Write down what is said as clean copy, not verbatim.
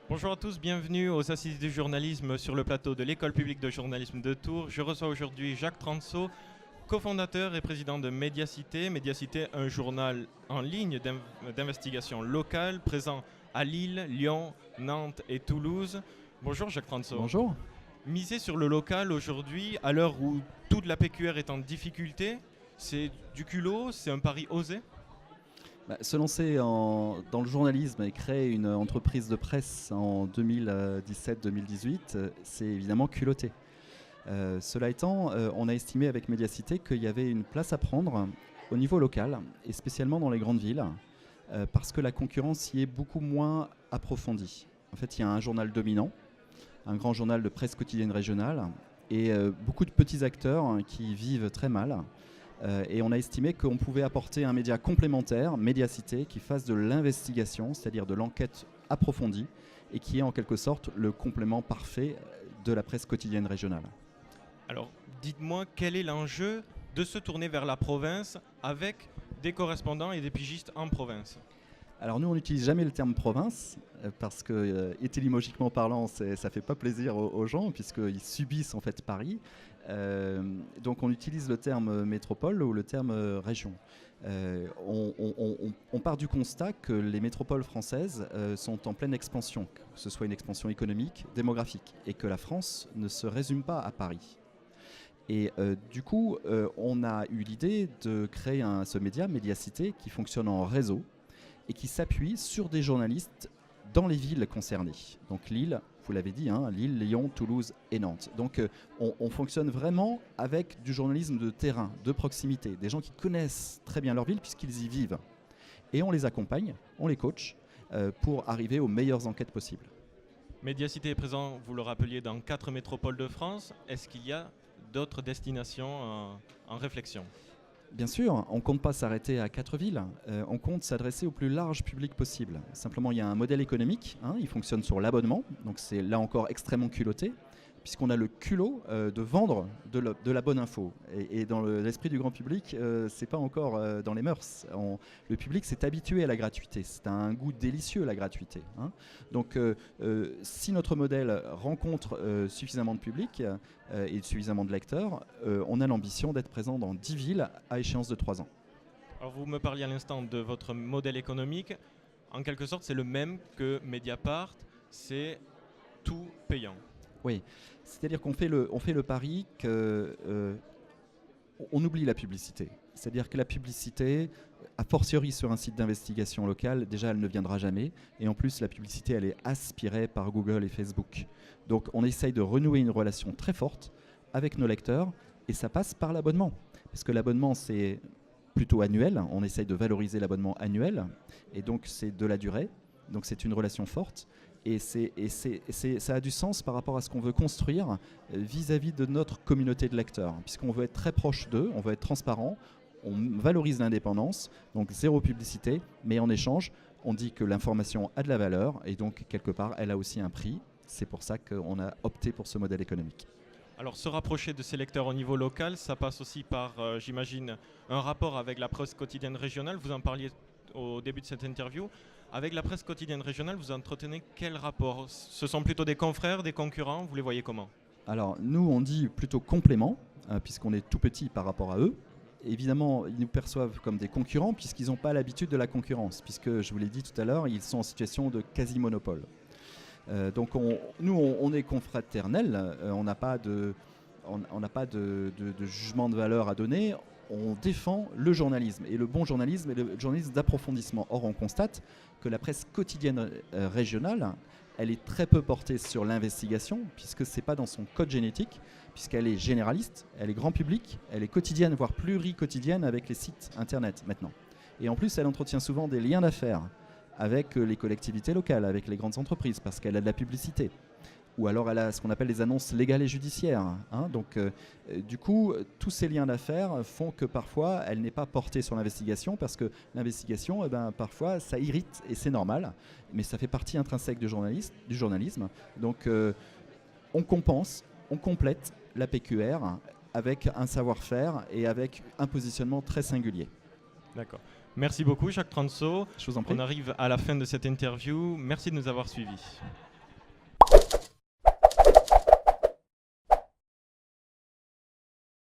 Bonjour à tous, bienvenue aux Assises du journalisme sur le plateau de l'École publique de journalisme de Tours. Je reçois aujourd'hui Jacques Transeau, cofondateur et président de Médiacité. Médiacité, un journal en ligne d'investigation locale présent à Lille, Lyon, Nantes et Toulouse. Bonjour Jacques Transeau. Bonjour. Miser sur le local aujourd'hui, à l'heure où toute la PQR est en difficulté, c'est du culot, c'est un pari osé ? Se lancer dans le journalisme et créer une entreprise de presse en 2017-2018, c'est évidemment culotté. Cela étant, on a estimé avec Médiacité qu'il y avait une place à prendre au niveau local, et spécialement dans les grandes villes, parce que la concurrence y est beaucoup moins approfondie. En fait, il y a un journal dominant, un grand journal de presse quotidienne régionale, et beaucoup de petits acteurs qui vivent très mal. Et on a estimé qu'on pouvait apporter un média complémentaire, Médiacité, qui fasse de l'investigation, c'est-à-dire de l'enquête approfondie, et qui est en quelque sorte le complément parfait de la presse quotidienne régionale. Alors, dites-moi, quel est l'enjeu de se tourner vers la province avec des correspondants et des pigistes en province ? Alors nous, on n'utilise jamais le terme province, parce que étymologiquement parlant, ça ne fait pas plaisir aux gens, puisqu'ils subissent en fait Paris. Donc on utilise le terme métropole ou le terme région. On part du constat que les métropoles françaises sont en pleine expansion, que ce soit une expansion économique, démographique, et que la France ne se résume pas à Paris. Et du coup, on a eu l'idée de créer ce média, Médiacité, qui fonctionne en réseau et qui s'appuie sur des journalistes dans les villes concernées. Donc Lille, vous l'avez dit, Lille, Lyon, Toulouse et Nantes. Donc on fonctionne vraiment avec du journalisme de terrain, de proximité, des gens qui connaissent très bien leur ville puisqu'ils y vivent. Et on les accompagne, on les coach pour arriver aux meilleures enquêtes possibles. Médiacité est présent, vous le rappeliez, dans 4 métropoles de France. Est-ce qu'il y a d'autres destinations en réflexion ? Bien sûr, on ne compte pas s'arrêter à 4 villes, on compte s'adresser au plus large public possible. Simplement, il y a un modèle économique, il fonctionne sur l'abonnement, donc c'est là encore extrêmement culotté, puisqu'on a le culot de vendre de la bonne info. Et dans l'esprit du grand public, c'est pas encore dans les mœurs. Le public s'est habitué à la gratuité, c'est un goût délicieux la gratuité. Donc si notre modèle rencontre suffisamment de public et suffisamment de lecteurs, on a l'ambition d'être présent dans 10 villes à échéance de 3 ans. Alors vous me parliez à l'instant de votre modèle économique. En quelque sorte, c'est le même que Mediapart, c'est tout payant. Oui, c'est-à-dire qu'on fait le pari qu'on oublie la publicité. C'est-à-dire que la publicité, a fortiori sur un site d'investigation locale, déjà elle ne viendra jamais. Et en plus, la publicité, elle est aspirée par Google et Facebook. Donc on essaye de renouer une relation très forte avec nos lecteurs et ça passe par l'abonnement. Parce que l'abonnement, c'est plutôt annuel. On essaye de valoriser l'abonnement annuel et donc c'est de la durée. Donc c'est une relation forte. Et ça a du sens par rapport à ce qu'on veut construire vis-à-vis de notre communauté de lecteurs, puisqu'on veut être très proche d'eux, on veut être transparent, on valorise l'indépendance, donc zéro publicité, mais en échange, on dit que l'information a de la valeur, et donc quelque part, elle a aussi un prix. C'est pour ça qu'on a opté pour ce modèle économique. Alors se rapprocher de ces lecteurs au niveau local, ça passe aussi par, j'imagine, un rapport avec la presse quotidienne régionale. Vous en parliez au début de cette interview. Avec la presse quotidienne régionale, vous entretenez quel rapport ? Ce sont plutôt des confrères, des concurrents ? Vous les voyez comment ? Alors nous, on dit plutôt complément, puisqu'on est tout petit par rapport à eux. Évidemment, ils nous perçoivent comme des concurrents, puisqu'ils n'ont pas l'habitude de la concurrence, puisque, je vous l'ai dit tout à l'heure, ils sont en situation de quasi-monopole. Donc on est confraternels, on n'a pas de jugement de valeur à donner. On défend le journalisme, et le bon journalisme est le journalisme d'approfondissement. Or, on constate que la presse quotidienne régionale, elle est très peu portée sur l'investigation, puisque ce n'est pas dans son code génétique, puisqu'elle est généraliste, elle est grand public, elle est quotidienne, voire pluri-quotidienne avec les sites internet maintenant. Et en plus, elle entretient souvent des liens d'affaires avec les collectivités locales, avec les grandes entreprises, parce qu'elle a de la publicité. Ou alors elle a ce qu'on appelle les annonces légales et judiciaires. Donc du coup, tous ces liens d'affaires font que parfois, elle n'est pas portée sur l'investigation, parce que l'investigation, parfois, ça irrite, et c'est normal, mais ça fait partie intrinsèque du journalisme. Donc on compense, on complète la PQR avec un savoir-faire et avec un positionnement très singulier. D'accord. Merci beaucoup Jacques Transeau. Je vous en prie. On arrive à la fin de cette interview. Merci de nous avoir suivis.